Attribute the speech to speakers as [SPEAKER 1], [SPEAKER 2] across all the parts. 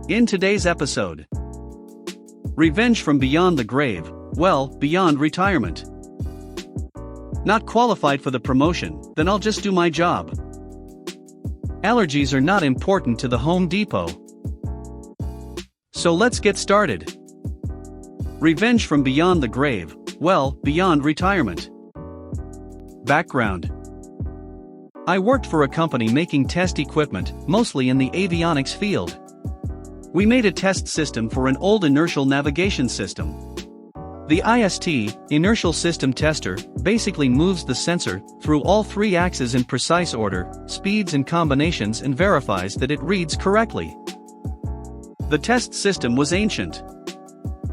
[SPEAKER 1] In today's episode, revenge from beyond the grave, well, beyond retirement. Not qualified for the promotion, then I'll just do my job. Allergies are not important to the Home Depot. So let's get started. Revenge from beyond the grave, well, beyond retirement. Background: I worked for a company making test equipment, mostly in the avionics field. We made a test system for an old inertial navigation system. The IST, Inertial System Tester, basically moves the sensor through all three axes in precise order, speeds and combinations, and verifies that it reads correctly. The test system was ancient.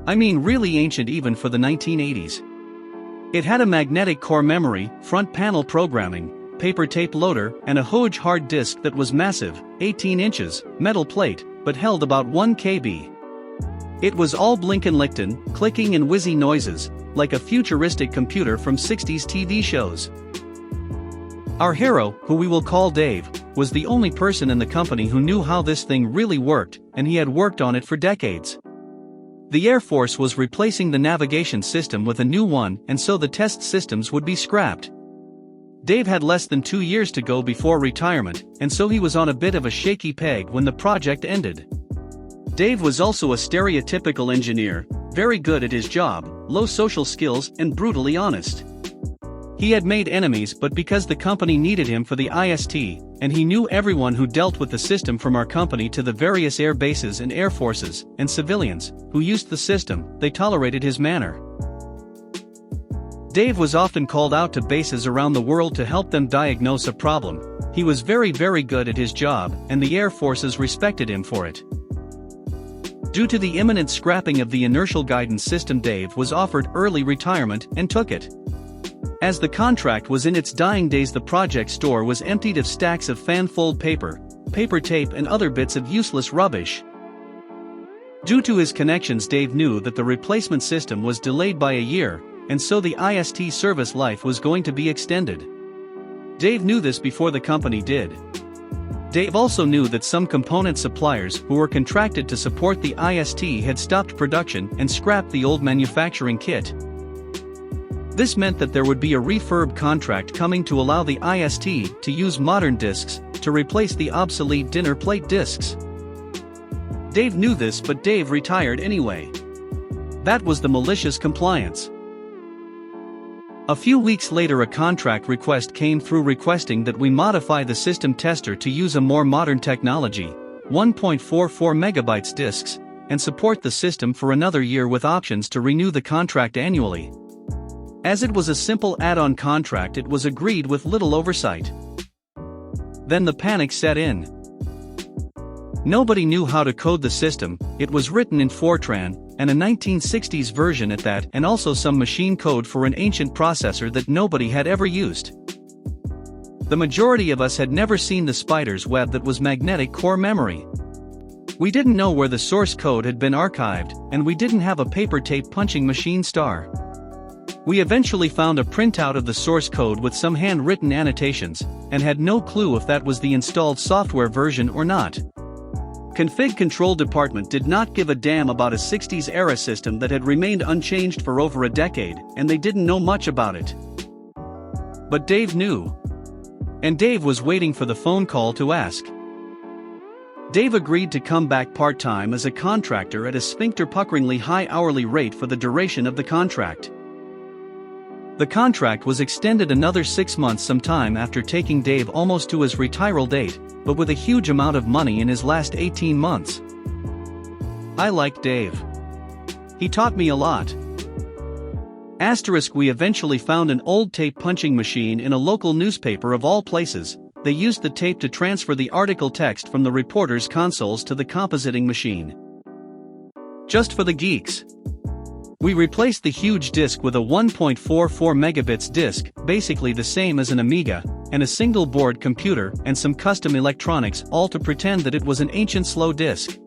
[SPEAKER 1] I mean really ancient even for the 1980s. It had a magnetic core memory, front panel programming, paper tape loader, and a huge hard disk that was massive, 18 inches, metal plate, but held about 1 kb. It was all blink and lichten, clicking and whizzy noises, like a futuristic computer from 60s TV shows. Our hero, who we will call Dave, was the only person in the company who knew how this thing really worked, and he had worked on it for decades. The Air Force was replacing the navigation system with a new one, and so the test systems would be scrapped. Dave had less than 2 years to go before retirement, and so he was on a bit of a shaky peg when the project ended. Dave was also a stereotypical engineer, very good at his job, low social skills, and brutally honest. He had made enemies, but because the company needed him for the IST, and he knew everyone who dealt with the system from our company to the various air bases and air forces, and civilians, who used the system, they tolerated his manner. Dave was often called out to bases around the world to help them diagnose a problem. He was very good at his job, and the air forces respected him for it. Due to the imminent scrapping of the inertial guidance system, Dave was offered early retirement and took it. As the contract was in its dying days, the project store was emptied of stacks of fan-fold paper, paper tape, and other bits of useless rubbish. Due to his connections, Dave knew that the replacement system was delayed by a year, and so the IST service life was going to be extended. Dave knew this before the company did. Dave also knew that some component suppliers who were contracted to support the IST had stopped production and scrapped the old manufacturing kit. This meant that there would be a refurb contract coming to allow the IST to use modern discs to replace the obsolete dinner plate discs. Dave knew this, but Dave retired anyway. That was the malicious compliance. A few weeks later, a contract request came through requesting that we modify the system tester to use a more modern technology, 1.44 megabytes disks, and support the system for another year with options to renew the contract annually. As it was a simple add-on contract, it was agreed with little oversight. Then the panic set in. Nobody knew how to code the system. It was written in Fortran, and a 1960s version at that, and also some machine code for an ancient processor that nobody had ever used. The majority of us had never seen the spider's web that was magnetic core memory. We didn't know where the source code had been archived, and we didn't have a paper tape punching machine star. We eventually found a printout of the source code with some handwritten annotations, and had no clue if that was the installed software version or not. Config Control Department did not give a damn about a 60s-era system that had remained unchanged for over a decade, and they didn't know much about it. But Dave knew. And Dave was waiting for the phone call to ask. Dave agreed to come back part-time as a contractor at a sphincter-puckeringly high hourly rate for the duration of the contract. The contract was extended another 6 months sometime after, taking Dave almost to his retiral date, but with a huge amount of money in his last 18 months. I liked Dave. He taught me a lot. We eventually found an old tape punching machine in a local newspaper of all places. They used the tape to transfer the article text from the reporters' consoles to the compositing machine. Just for the geeks. We replaced the huge disk with a 1.44 megabits disk, basically the same as an Amiga, and a single board computer and some custom electronics, all to pretend that it was an ancient slow disk.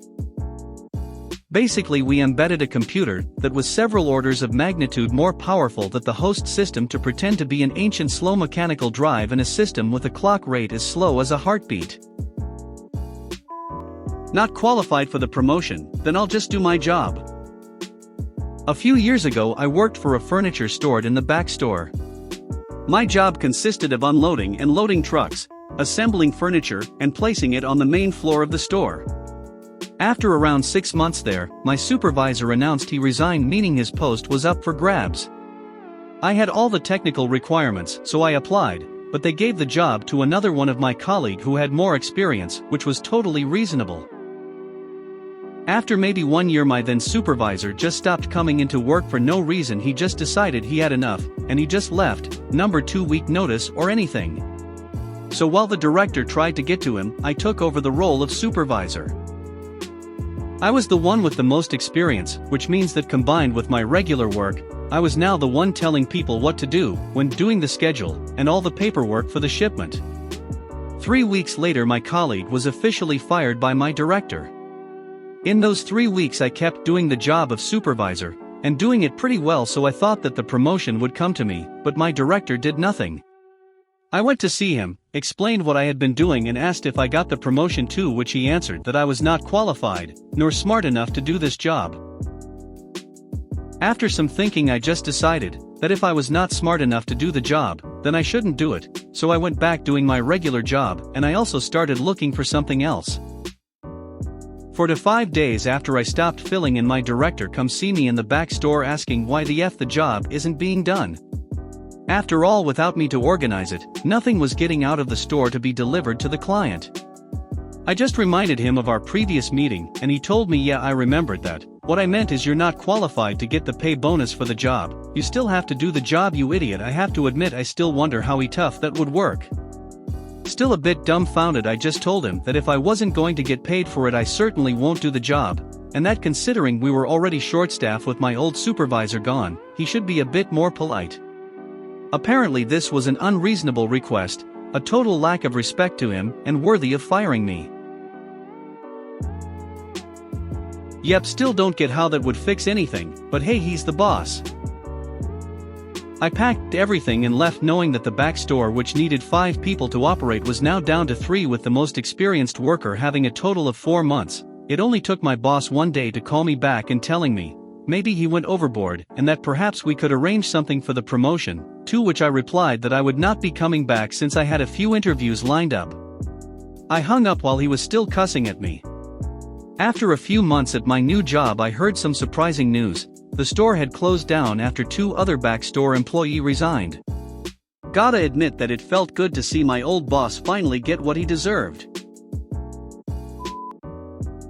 [SPEAKER 1] Basically, we embedded a computer that was several orders of magnitude more powerful than the host system to pretend to be an ancient slow mechanical drive in a system with a clock rate as slow as a heartbeat. Not qualified for the promotion, then I'll just do my job. A few years ago I worked for a furniture store in the back store. My job consisted of unloading and loading trucks, assembling furniture, and placing it on the main floor of the store. After around 6 months there, my supervisor announced he resigned, meaning his post was up for grabs. I had all the technical requirements, so I applied, but they gave the job to another one of my colleague who had more experience, which was totally reasonable. After maybe 1 year my then supervisor just stopped coming into work for no reason. He just decided he had enough, and he just left, number 2 week notice or anything. So while the director tried to get to him, I took over the role of supervisor. I was the one with the most experience, which means that combined with my regular work, I was now the one telling people what to do when doing the schedule and all the paperwork for the shipment. 3 weeks later my colleague was officially fired by my director. In those 3 weeks I kept doing the job of supervisor, and doing it pretty well, so I thought that the promotion would come to me, but my director did nothing. I went to see him, explained what I had been doing and asked if I got the promotion too, which he answered that I was not qualified, nor smart enough to do this job. After some thinking I just decided that if I was not smart enough to do the job, then I shouldn't do it, so I went back doing my regular job, and I also started looking for something else. 4 to 5 days after I stopped filling in, my director come see me in the back store asking why the F the job isn't being done. After all, without me to organize it, nothing was getting out of the store to be delivered to the client. I just reminded him of our previous meeting, and he told me, yeah, I remembered that. What I meant is you're not qualified to get the pay bonus for the job, you still have to do the job, you idiot. I have to admit I still wonder how tough that would work. Still a bit dumbfounded, I just told him that if I wasn't going to get paid for it I certainly won't do the job, and that considering we were already short-staffed with my old supervisor gone, he should be a bit more polite. Apparently this was an unreasonable request, a total lack of respect to him, and worthy of firing me. Yep, still don't get how that would fix anything, but hey, he's the boss. I packed everything and left, knowing that the back store, which needed 5 people to operate, was now down to 3, with the most experienced worker having a total of 4 months. It only took my boss one day to call me back and telling me maybe he went overboard and that perhaps we could arrange something for the promotion, to which I replied that I would not be coming back since I had a few interviews lined up. I hung up while he was still cussing at me. After a few months at my new job I heard some surprising news. The store had closed down after 2 other back store employees resigned. Gotta admit that it felt good to see my old boss finally get what he deserved.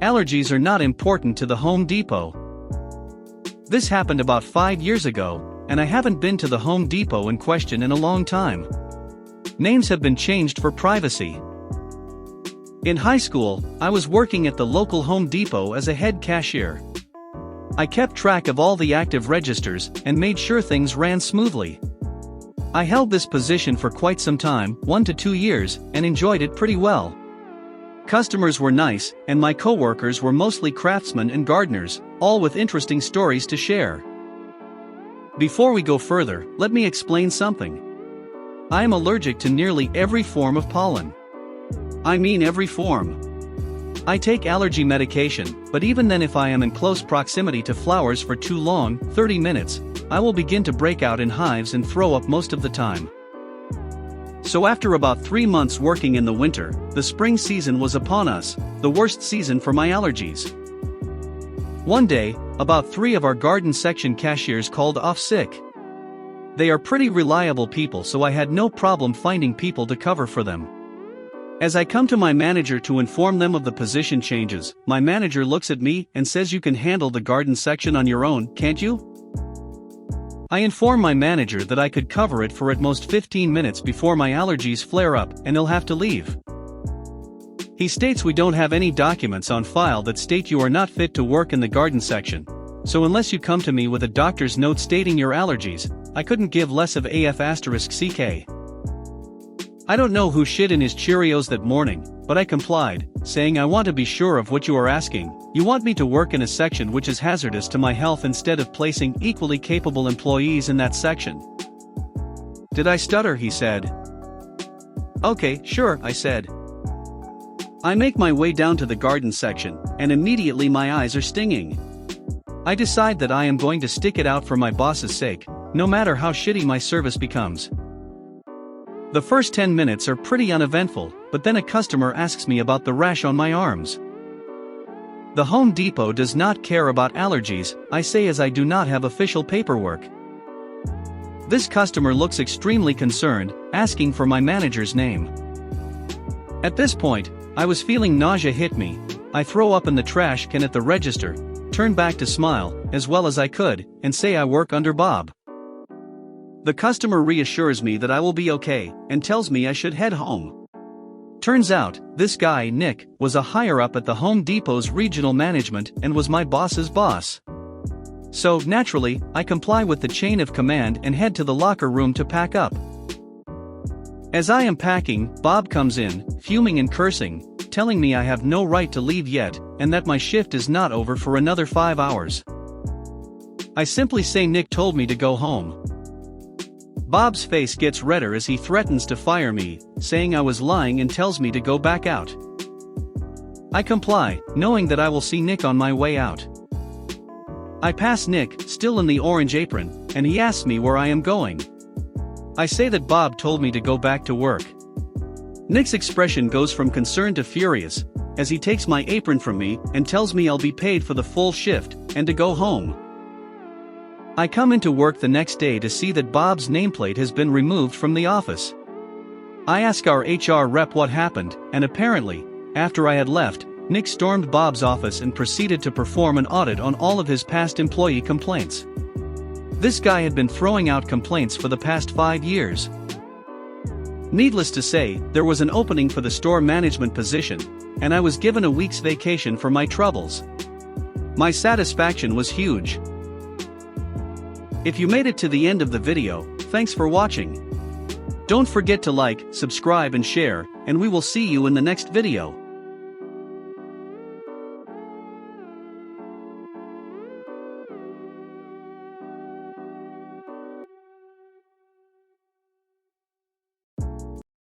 [SPEAKER 1] Allergies are not important to the Home Depot. This happened about 5 years ago, and I haven't been to the Home Depot in question in a long time. Names have been changed for privacy. In high school, I was working at the local Home Depot as a head cashier. I kept track of all the active registers and made sure things ran smoothly. I held this position for quite some time, 1 to 2 years, and enjoyed it pretty well. Customers were nice, and my co-workers were mostly craftsmen and gardeners, all with interesting stories to share. Before we go further, let me explain something. I am allergic to nearly every form of pollen. I mean every form. I take allergy medication, but even then, if I am in close proximity to flowers for too long, 30 minutes, I will begin to break out in hives and throw up most of the time. So after about 3 months working in the winter, the spring season was upon us, the worst season for my allergies. One day, about 3 of our garden section cashiers called off sick. They are pretty reliable people, so I had no problem finding people to cover for them. As I come to my manager to inform them of the position changes, my manager looks at me and says, "You can handle the garden section on your own, can't you?" I inform my manager that I could cover it for at most 15 minutes before my allergies flare up and he'll have to leave. He states we don't have any documents on file that state you are not fit to work in the garden section, so unless you come to me with a doctor's note stating your allergies, I couldn't give less of AF***CK. I don't know who shit in his Cheerios that morning, but I complied, saying I want to be sure of what you are asking. You want me to work in a section which is hazardous to my health instead of placing equally capable employees in that section. Did I stutter? He said. Okay, sure, I said. I make my way down to the garden section, and immediately my eyes are stinging. I decide that I am going to stick it out for my boss's sake, no matter how shitty my service becomes. The first 10 minutes are pretty uneventful, but then a customer asks me about the rash on my arms. The Home Depot does not care about allergies, I say, as I do not have official paperwork. This customer looks extremely concerned, asking for my manager's name. At this point, I was feeling nausea hit me. I throw up in the trash can at the register, turn back to smile, as well as I could, and say I work under Bob. The customer reassures me that I will be okay, and tells me I should head home. Turns out, this guy, Nick, was a higher-up at the Home Depot's regional management and was my boss's boss. So, naturally, I comply with the chain of command and head to the locker room to pack up. As I am packing, Bob comes in, fuming and cursing, telling me I have no right to leave yet, and that my shift is not over for another 5 hours. I simply say Nick told me to go home. Bob's face gets redder as he threatens to fire me, saying I was lying, and tells me to go back out. I comply, knowing that I will see Nick on my way out. I pass Nick, still in the orange apron, and he asks me where I am going. I say that Bob told me to go back to work. Nick's expression goes from concerned to furious, as he takes my apron from me and tells me I'll be paid for the full shift, and to go home. I come into work the next day to see that Bob's nameplate has been removed from the office. I ask our HR rep what happened, and apparently, after I had left, Nick stormed Bob's office and proceeded to perform an audit on all of his past employee complaints. This guy had been throwing out complaints for the past 5 years. Needless to say, there was an opening for the store management position, and I was given a week's vacation for my troubles. My satisfaction was huge. If you made it to the end of the video, thanks for watching. Don't forget to like, subscribe and share, and we will see you in the next video.